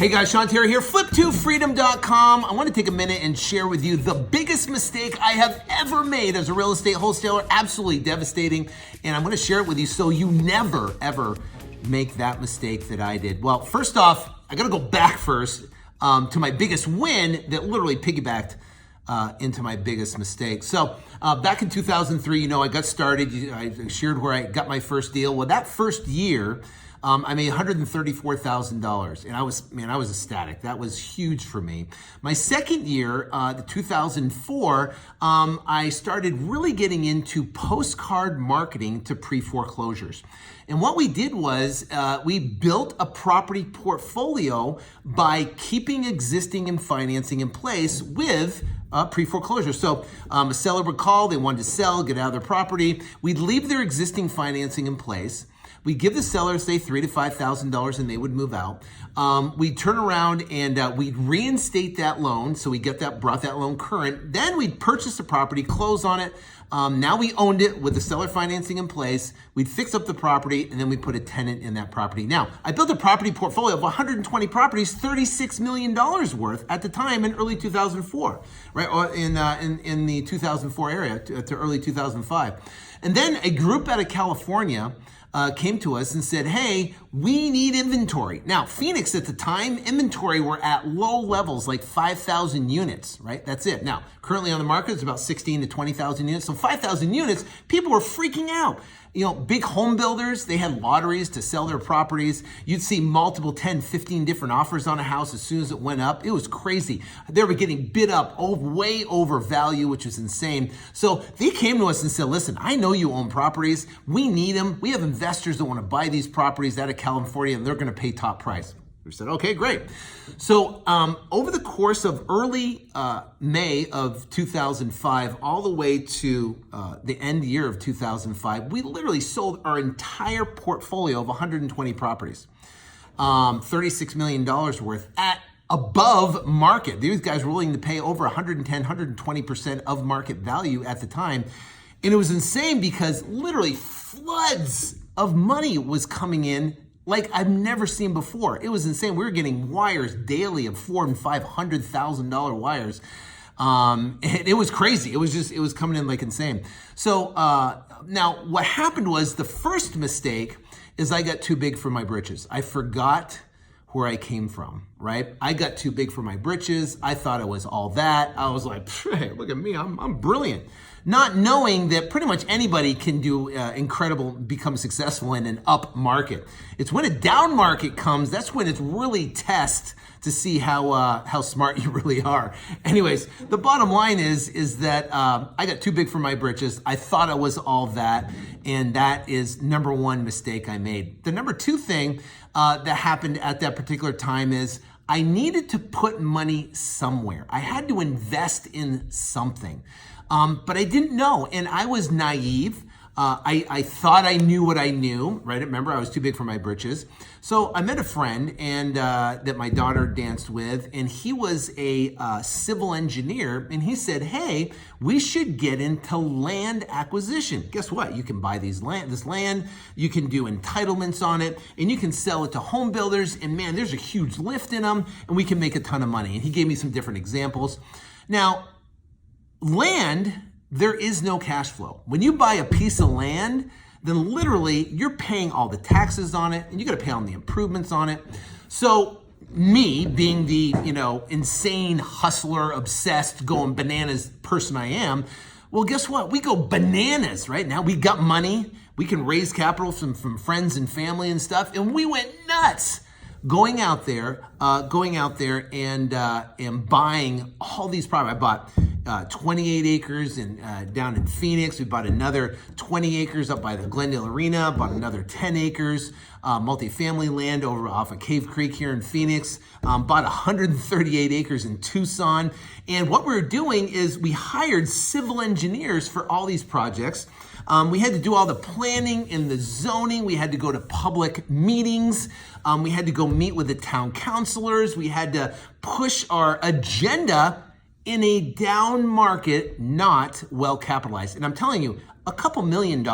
Hey guys, Sean Terry here, Flip2Freedom.com. I want to take a minute and share with you the biggest mistake I have ever made as a real estate wholesaler. Absolutely devastating. And I'm going to share it with you so you never, ever make that mistake that I did. Well, first off, I got to go back first to my biggest win that literally piggybacked into my biggest mistake. So back in 2003, I got started. I shared where I got my first deal. Well, that first year, I made $134,000, and I was ecstatic. That was huge for me. My second year, 2004, I started really getting into postcard marketing to pre-foreclosures. And what we did was we built a property portfolio by keeping existing and financing in place with pre-foreclosure. So a seller would call, they wanted to sell, get out of their property. We'd leave their existing financing in place. We give the seller, say, $3,000 to $5,000, and they would move out. We'd turn around and we'd reinstate that loan, so we brought that loan current. Then we'd purchase the property, close on it. Now we owned it with the seller financing in place. We'd fix up the property, and then we put a tenant in that property. Now, I built a property portfolio of 120 properties, $36 million worth at the time in early 2004, right? Or in the 2004 area to early 2005. And then a group out of California came to us and said, hey, we need inventory. Now, Phoenix at the time, inventory were at low levels, like 5,000 units, right? That's it. Now, currently on the market, it's about 16 to 20,000 units. So 5,000 units, people were freaking out. Big home builders, they had lotteries to sell their properties. You'd see multiple 10, 15 different offers on a house as soon as it went up. It was crazy. They were getting bid up way over value, which was insane. So they came to us and said, listen, I know you own properties. We need them. We have investors that want to buy these properties out of California, and they're going to pay top price. We said, okay, great. So over the course of early May of 2005, all the way to the end year of 2005, we literally sold our entire portfolio of 120 properties, $36 million worth at above market. These guys were willing to pay over 110, 120% of market value at the time. And it was insane because literally floods of money was coming in like I've never seen before. It was insane. We were getting wires daily of $400,000 and $500,000 wires. It was crazy. It was coming in like insane. So now what happened was the first mistake is I got too big for my britches. I forgot where I came from, right? I got too big for my britches. I thought I was all that. I was like, hey, look at me, I'm brilliant. Not knowing that pretty much anybody can do become successful in an up market. It's when a down market comes, that's when it's really tests to see how smart you really are. Anyways, the bottom line is that I got too big for my britches. I thought I was all that, and that is number one mistake I made. The number two thing that happened at that particular time is I needed to put money somewhere. I had to invest in something. But I didn't know, and I was naive. I thought I knew what I knew, right? Remember, I was too big for my britches. So I met a friend and that my daughter danced with, and he was a civil engineer, and he said, hey, we should get into land acquisition. Guess what? You can buy this land, you can do entitlements on it, and you can sell it to home builders, and man, there's a huge lift in them, and we can make a ton of money. And he gave me some different examples. Now, land, there is no cash flow. When you buy a piece of land, then literally you're paying all the taxes on it, and you got to pay on the improvements on it. So me being the, insane hustler, obsessed, going bananas person I am, well, guess what? We go bananas, right? Now we got money. We can raise capital from friends and family and stuff, and we went nuts. Going out there and buying all these properties. I bought 28 acres down in Phoenix. We bought another 20 acres up by the Glendale Arena. Bought another 10 acres multifamily land over off of Cave Creek here in Phoenix. Bought 138 acres in Tucson. And what we were doing is we hired civil engineers for all these projects. We had to do all the planning and the zoning. We had to go to public meetings. We had to go meet with the town councilors. We had to push our agenda in a down market, not well capitalized. And I'm telling you, a couple $1 million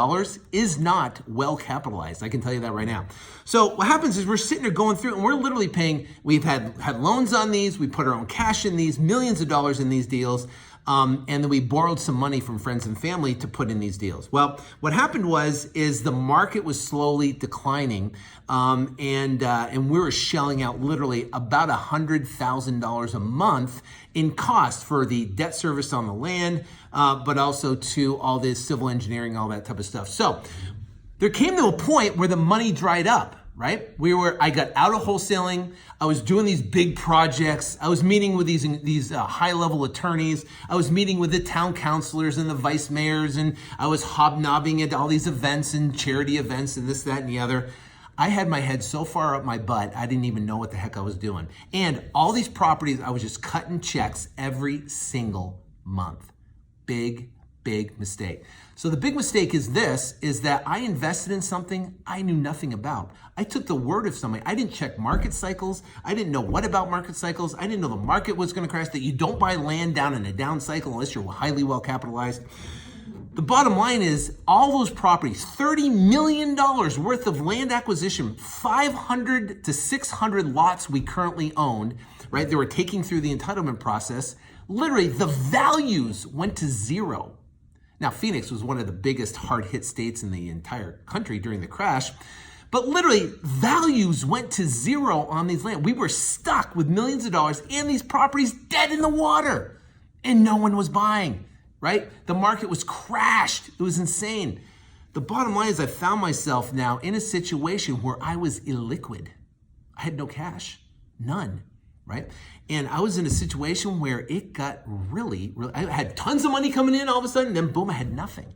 is not well capitalized. I can tell you that right now. So what happens is we're sitting there going through and we're literally paying, we've had loans on these, we put our own cash in these, millions of dollars in these deals. And then we borrowed some money from friends and family to put in these deals. Well, what happened is the market was slowly declining, and we were shelling out literally about $100,000 a month in cost for the debt service on the land, but also to all this civil engineering, all that type of stuff. So there came to a point where the money dried up. Right? I got out of wholesaling. I was doing these big projects. I was meeting with these high-level attorneys. I was meeting with the town councilors and the vice mayors, and I was hobnobbing at all these events and charity events and this, that, and the other. I had my head so far up my butt, I didn't even know what the heck I was doing. And all these properties, I was just cutting checks every single month. Big mistake. So the big mistake is that I invested in something I knew nothing about. I took the word of somebody. I didn't check market cycles. I didn't know what about market cycles. I didn't know the market was going to crash, that you don't buy land down in a down cycle unless you're highly well capitalized. The bottom line is all those properties, $30 million worth of land acquisition, 500 to 600 lots we currently owned, right? They were taking through the entitlement process. Literally, the values went to zero. Now, Phoenix was one of the biggest hard-hit states in the entire country during the crash, but literally values went to zero on these land. We were stuck with millions of dollars and these properties dead in the water, and no one was buying, right? The market was crashed. It was insane. The bottom line is I found myself now in a situation where I was illiquid. I had no cash, none. Right? And I was in a situation where it got really, I had tons of money coming in all of a sudden, then boom, I had nothing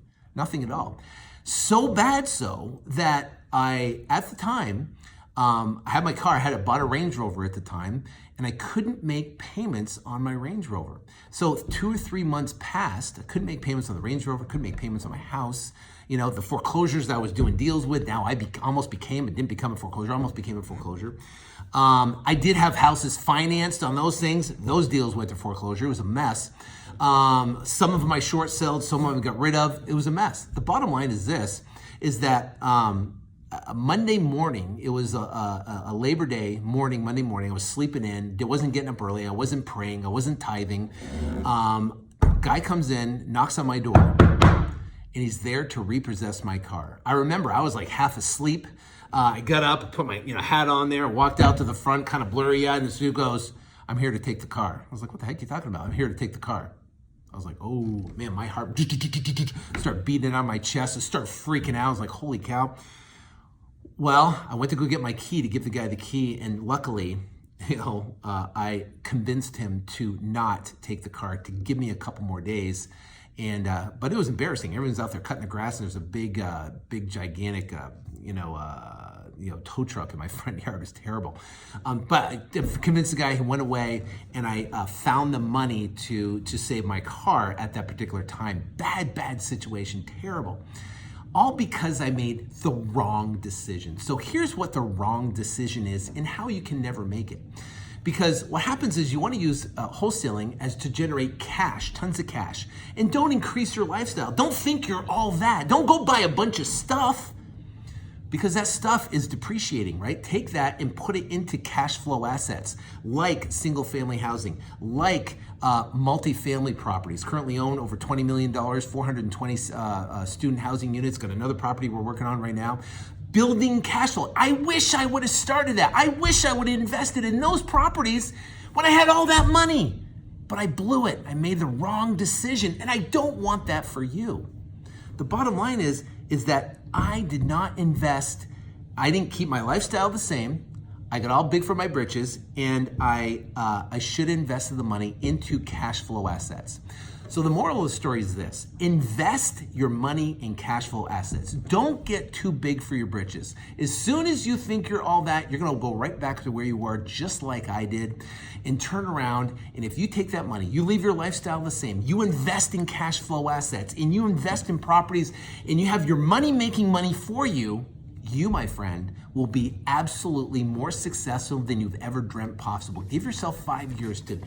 at all. So bad so that at the time, I had my car, bought a Range Rover at the time, and I couldn't make payments on my Range Rover. So 2 or 3 months passed, I couldn't make payments on the Range Rover, couldn't make payments on my house. You know, the foreclosures that I was doing deals with, now it didn't become a foreclosure, almost became a foreclosure. I did have houses financed on those things. Those deals went to foreclosure. It was a mess. Some of my short sold, some of them got rid of. It was a mess. The bottom line is that Monday morning, it was a Labor Day morning, Monday morning, I was sleeping in, I wasn't getting up early, I wasn't praying, I wasn't tithing. Guy comes in, knocks on my door, and he's there to repossess my car. I remember I was like half asleep. I got up, put my hat on there, walked out to the front, kind of blurry-eyed, and the dude goes, "I'm here to take the car." I was like, "What the heck are you talking about?" "I'm here to take the car." I was like, oh man, my heart started beating on my chest. I started freaking out. I was like, holy cow. Well, I went to go get my key to give the guy the key, and luckily, I convinced him to not take the car, to give me a couple more days. And but it was embarrassing. Everyone's out there cutting the grass, and there's a big, gigantic, tow truck in my front yard. It was terrible. But I convinced the guy, who went away, and I found the money to save my car at that particular time. Bad situation, terrible. All because I made the wrong decision. So here's what the wrong decision is and how you can never make it. Because what happens is you want to use wholesaling as to generate cash, tons of cash, and don't increase your lifestyle. Don't think you're all that. Don't go buy a bunch of stuff, because that stuff is depreciating, right? Take that and put it into cash flow assets like single family housing, like multifamily properties. Currently own over $20 million, 420 student housing units. Got another property we're working on right now. Building cash flow. I wish I would have started that. I wish I would have invested in those properties when I had all that money. But I blew it. I made the wrong decision, and I don't want that for you. The bottom line is that I did not invest. I didn't keep my lifestyle the same. I got all big for my britches, and I should have invested the money into cash flow assets. So the moral of the story is this: invest your money in cash flow assets. Don't get too big for your britches. As soon as you think you're all that, you're gonna go right back to where you were, just like I did, and turn around. And if you take that money, you leave your lifestyle the same, you invest in cash flow assets, and you invest in properties, and you have your money making money for you, you, my friend, will be absolutely more successful than you've ever dreamt possible. Give yourself 5 years to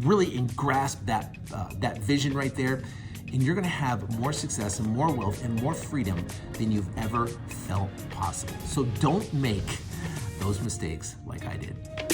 really grasp that vision right there, and you're gonna have more success and more wealth and more freedom than you've ever felt possible. So don't make those mistakes like I did.